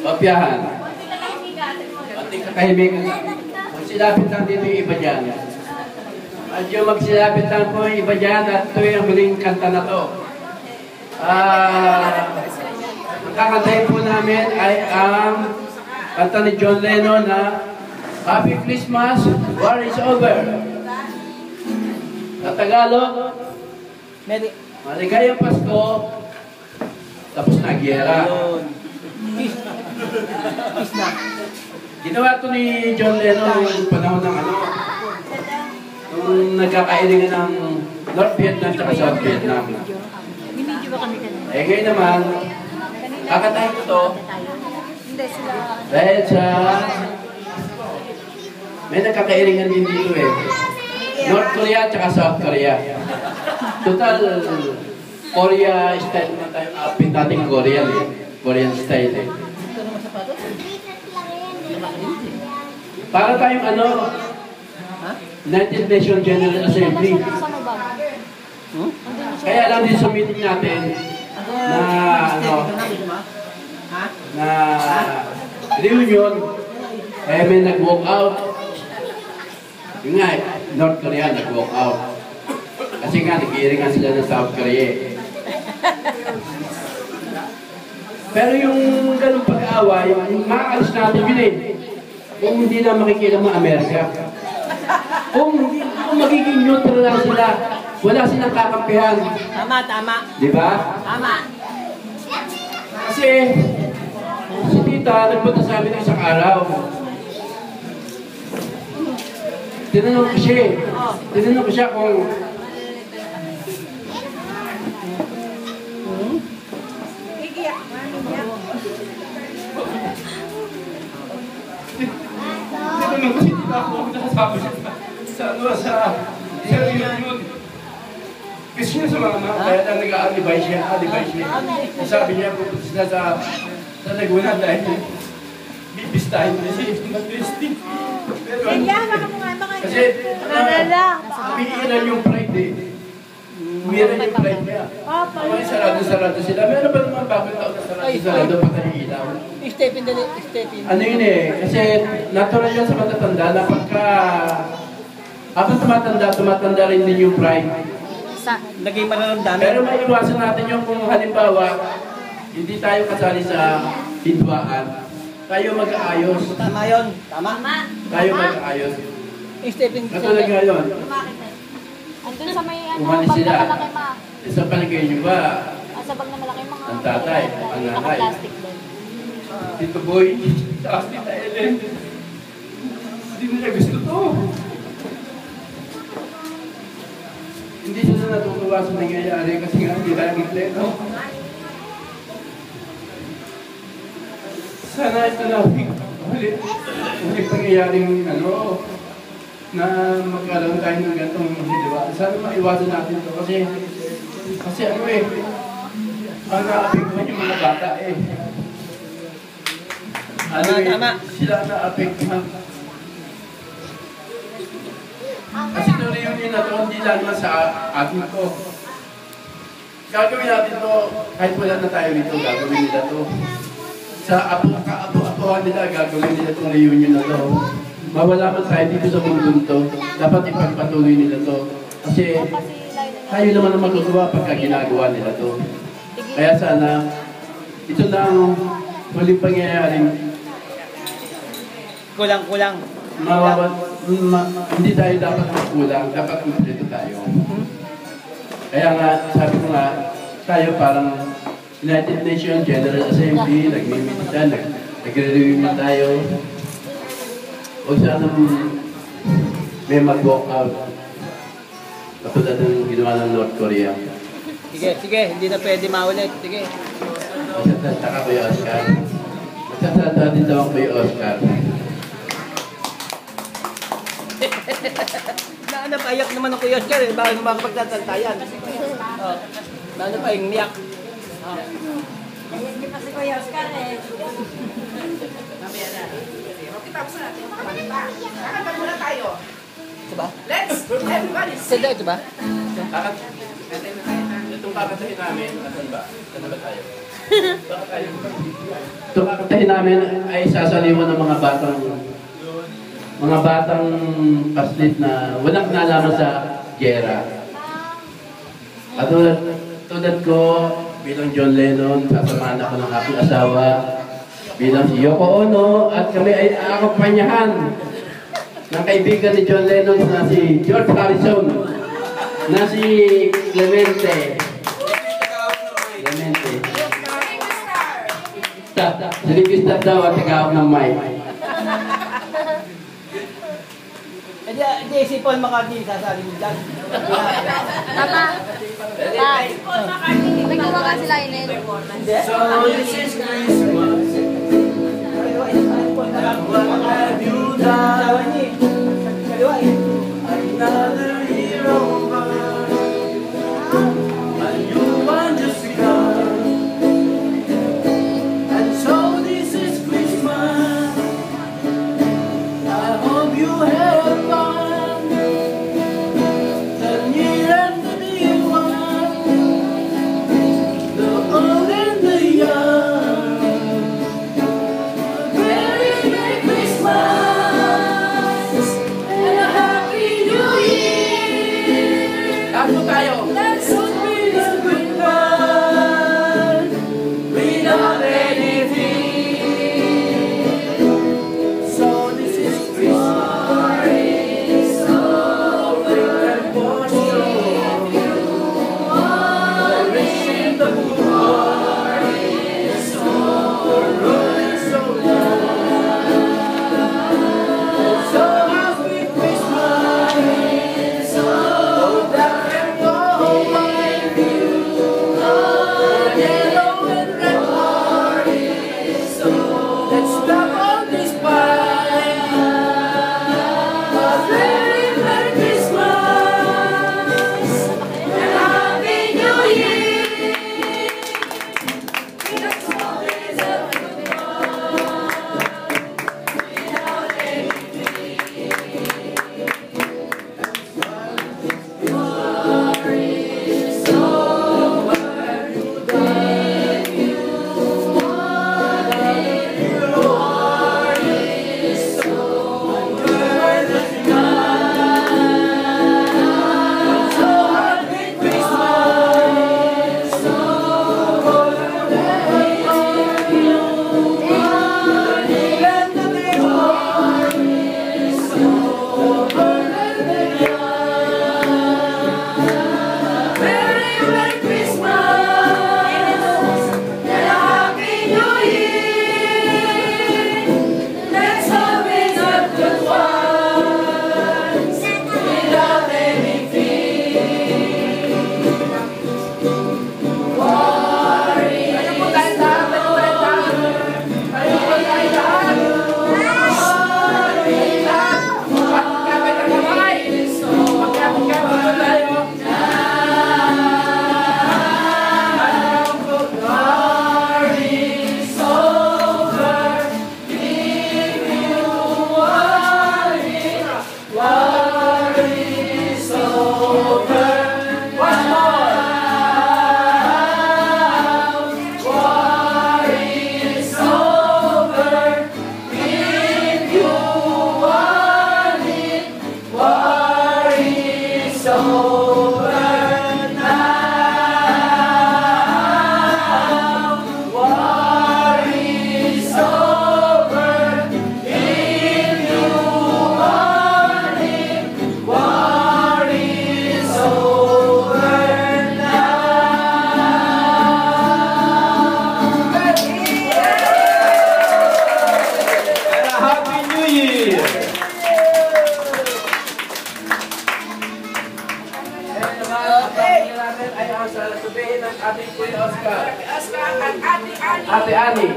Kopyahan. Konting katahimikan lang. Magsilapit lang dito yung iba dyan. Medyo magsilapit lang po yung iba dyan at ito yung huling kanta na to. Ang kakantahin po namin ay ang kanta ni John Lennon na Happy Christmas, War is Over. Sa Tagalog, Maligayang Pasko, tapos na giyera. Ginawa ito ni John Lennon noong panahon ng nung nagkakailingan ng North Vietnam at South Vietnam. Eh ngayon naman, kakatahin ko ito dahil sa may nagkakailingan din dito eh. North Korea at South Korea. Total, Korea style na tayo. Apin natin Korean eh. Korean style eh. Para tayong United Nations General Assembly. Kaya lang din sa meeting natin na reunion, kaya may nag-walk out. Yung nga, North Korea nag-walk out. Kasi nga, nag-iiringan sila ng South Korea. Pero yung ganung pag-aaway, makakalis natin yun eh. Kung hindi na makikita mo Amerika. Kung magiging neutral lang sila, wala silang kakampihan. Tama, tama. Di ba? Tama. Kasi, si tita, nagpunta sa amin isang araw. Tinanong ko siya kung sa reunion. Kasi niya sa mga kaya na nag-a-alibay siya. Sabi niya, pupunta sila sa Laguna dahil bibistahin niya siya yung Christy. Kasi umiilan yung pride eh. Umiilan yung pride niya. May sarado sila. Meron ba naman bakit taon na sarado pa tayo ilaw? Stephen. Ano yun eh, kasi natural yun sa matatanda na pagka habang tumatanda rin din yung pride. Naging mararamdaman. Pero maiwasan natin yung kung halimbawa, hindi tayo kasali sa hidwaan, tayo mag-aayos. Tama yun. Tama. Tayo mag-aayos. Stephen. Katulad ngayon. Andun sa may Umalis sila. malaki ma. Sa palagay nyo ba, Sa bag na malaki mga ang tatay, ang nanay, naka-plastic din. Tito Boy, saka si Tita Ellen, hindi nila gusto to. Hindi sila natutuwa sa nangyayari kasi nga hindi lagi pleno. Sana ito na ulit pangyayaring na magkaroon tayo ng gantong diba? Sana maiwasan natin ito kasi ang naapektuhan yung mga bata eh. Tama. Sila naapektuhan. Kasi ito reunion na ito, hindi lang sa atin ko. Gagawin natin ito, kahit wala na tayo dito, gagawin nila ito. Sa apo-apuhan nila, gagawin nila itong reunion na ito. Mawala man tayo dito sa mundo ito, dapat ipagpatuloy nila ito. Kasi tayo naman ang magagawa pagka ginagawa nila ito. Kaya sana, ito na ang huling pangyayaring Kulang. hindi tayo dapat magkulang, dapat kumpleto tayo. Kaya nga, sabi ko nga, tayo parang United Nations General Assembly, nagmimita, nagre-review tayo. O sana may mag-walk out. Katulad ng ginawa ng North Korea. Sige, hindi na pwede maulit. Sige. Magsasaka ko yung Oscar. Magsasaka din daw ako yung Oscar. Naiyak naman ang Kuya Oscar eh. Bakit naman pagtatantayan? Lalo pa yung miyak. Hindi pa si Kuya Oscar eh. Mamaya na. Okay, tapos na natin. Kakanta muna tayo. Ito ba? Let's everybody sing. Ito ba? Kakanta na tayo. Itong kakatahin namin, asan ba? Saan ba tayo? Itong kakatahin namin ay sasaliwan ng mga batang paslit na walang nalaman sa gera. At tulad ko, bilang John Lennon, sasamahan ako ng aking asawa, bilang si Yoko Ono, at kami ay aakompanyahan ng kaibigan ni John Lennon na si George Harrison, na si Clemente. Si Ricky Star daw at tagawag ng mic. Hindi, si Paul McCartney sasali mo dyan. Tama. Naggawa ka sila yun eh. So this is Christmas. What have you done? Another year over. A new one just begun. And so this is Christmas. I hope you have fun. The near and the near one. The old and the young. Merry Christmas and a Happy New Year. Tayo tayo. Let's be a good one without anything. So this is Christmas. So bring and watch the rich in the poor is so rolling so loud. So happy Christmas. Oh, that can go by you. Yellow and red heart. So let's stop on this pie. A very Merry Christmas and Happy New Year. Let's always have a good one without Merry Christmas and a Happy New Year. Let's always have good ones without any fear. Worry. Ayun po tayo lahat. Ayun po tayo lahat. Worry lang. Magkakapit ang kamay. Magkakapit po tayo. Happy New Year! Okay. Natin ay ang sasabihin ng ating Kuya Oscar. Ate Ani.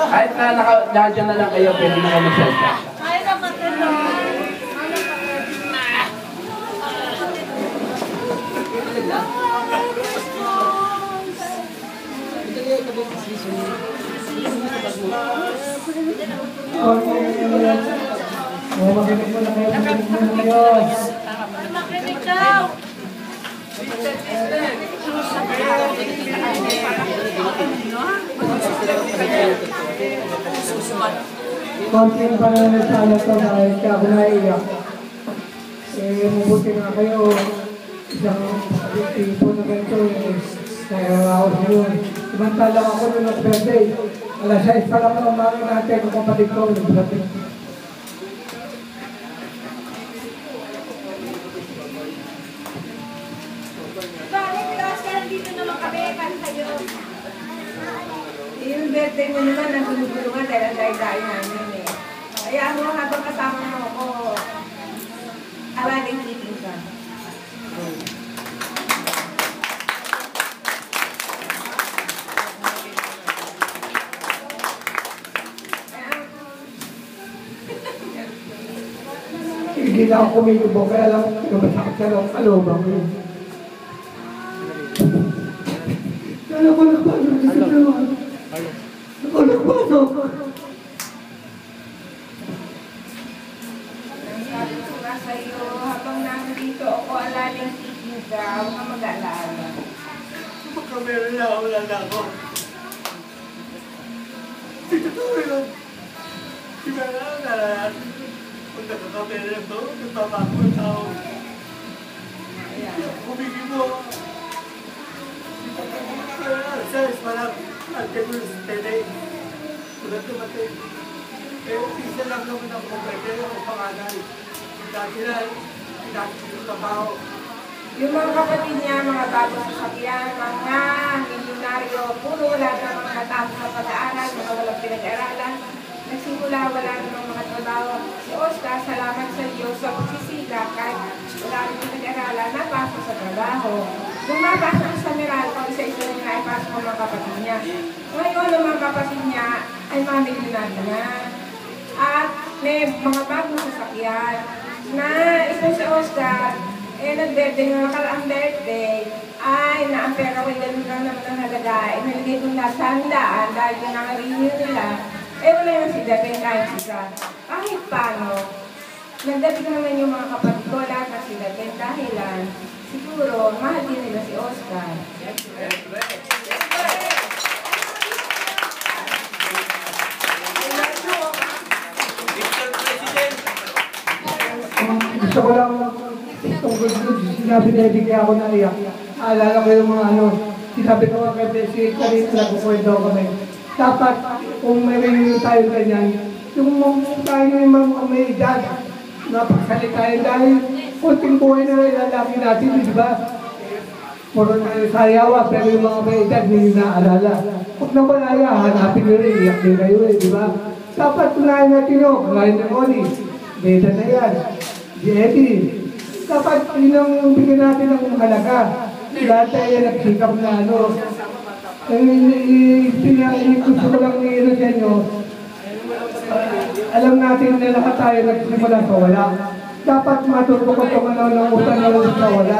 Kahit na nandiyan na lang kayo, pwede na kayo mag-salta. Ay, nakatalo. Makinig mo na kayo ng Diyos. Makinig daw. konting pananasala to dahil kaya ako naiiyak. Mabuti nga kayo, isang tipo na ganito, naiaraos nyo. Samantala ako nung nag-birthday, alas 6 pa lang ang umaga natin, kung kapatid ko, nag-birthday. Dito naman kami, para sa'yo. Yung birthday mo naman, nagulong-gulungan dahil ang dahil-dahil namin eh. Kaya mo, habang kasama mo ako, awaling titin ka. Hindi na ako kumilubog, kaya lang masakit ka lang kalubang ko. Kaya ko nagpasok sa trabaho. Ako nagpasok. Sabi ko nga sa'yo, habang nandito ako, alaling titin ka, huwag ka mag-alala. Pagka meron na, wala na ako. Ito to, yun. Di ba na, kung nakakameron to, nagbabago ang tao. Kumigi mo. Size parang algebra sa tele. Tulad tumatay. Isa lang naman ang pwede o pangalan. Dati na, pinakit yung trabaho. Yung mga kapatid niya, mga bagong sasakyan, mga milyonaryo, puro wala na mga natapos na pag-aaral, mga walang pinag-aralan. Nagsimula, wala namang mga trabaho. Si Oscar, salamat sa Diyos sa pagsisikap, kahit wala rin pinag-aralan, napasok sa trabaho. Nung mapasok sa Meralco, isa-isa rin na ipasok ang mga kapatid niya. Ngayon, ang mga kapatid niya ay mga milyonaryo na. At may mga bagong sasakyan na ito si Oscar, nag-birthday ng nakaraang birthday, ay na-ampera ko yung ganun lang naman ang halaga. Inalagay kong nasa handaan dahil yung nakarenew nila, wala yung si David kahit isa. Kahit paano, nagdating naman yung mga kapatid ko, lahat na si David dahilan, siguro, mahal din nila si Oscar. Gusto ko lang tungkol doon, sinabi na hindi kaya ako naiyak. Aalala ko yung mga sinabi ko nga kay si Karina, nagkukwento kami. Dapat, kung may review tayo ganyan, yung tayo yung mga may edad, napagsalitain dahil kunting buhay na ilalaki natin, di ba? Puro na sayawa, pero yung mga may edad, hindi naaalala. Huwag na malaya, hanapin nyo rin, iyak din kayo rin, di ba? Dapat tunayan natin yun, kalahin ng Oli, Beda na yan, si Eddie. Dapat yun ang bigyan natin ng halaga. Lahat tayo nagsikap na gusto ko lang i-ino sa inyo, alam natin na lahat tayo nagsimula sa wala. Dapat matuto ko itong ng utang na lang sa wala.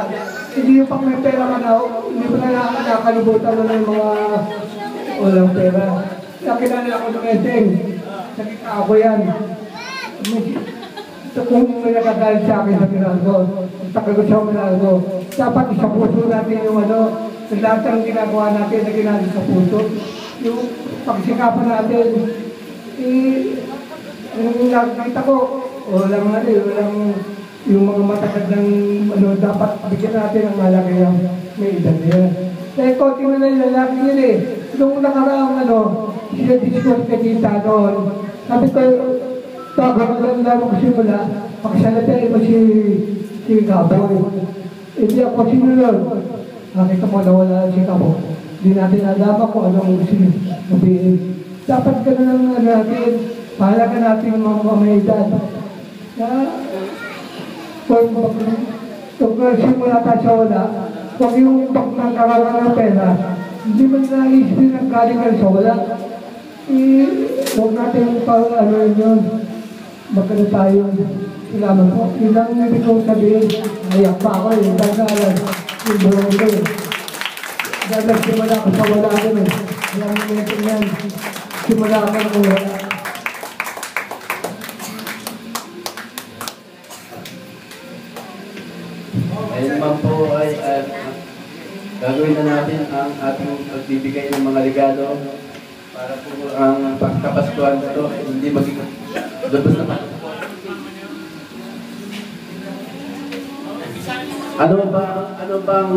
Hindi yung pag may pera ka na, hindi pa na nakakalibutan mo ng mga walang pera. Nakilala ako ng Edeng, nakita ako yan. Kung may nakagalit sa akin sa Miralco, tagal ko sa Miralco, dapat isang puso natin yung sa lahat ng ginagawa natin na ginagawa sa puso. Yung pagsikapan natin, yung nakikita ko, walang yung mga matagad ng dapat bigyan natin ang malaki yung may edad na yan. Dahil konti na lang lalaki nila eh. Nung nakaraang siya discourse ka kita noon, sabi ko, hanggang na magsimula, pagsalatain mo si Gaboy. Hindi ako sinunod. Nakita mo na wala si Gaboy. Hindi natin alam kung anong sabihin. Dapat ganun ang natin. Mahalaga natin mga may edad. Kung simula tayo sa wala, huwag yung pagkakaroon ng pera, hindi man naisipin ang galing sa wala. Huwag natin yun. Magkano tayo, salamat po. Yun lang ibig kong sabihin, nayak pa ako eh, dahil yung buong ito eh. Dahil simula ako sa wala ako eh. Alam mo natin yan, simula ako ng wala. Ayun naman po ay gagawin na natin ang ating pagbibigay ng mga regalo para po ang pagkapaskuhan ito ay hindi maging lubos naman. Ano ba ang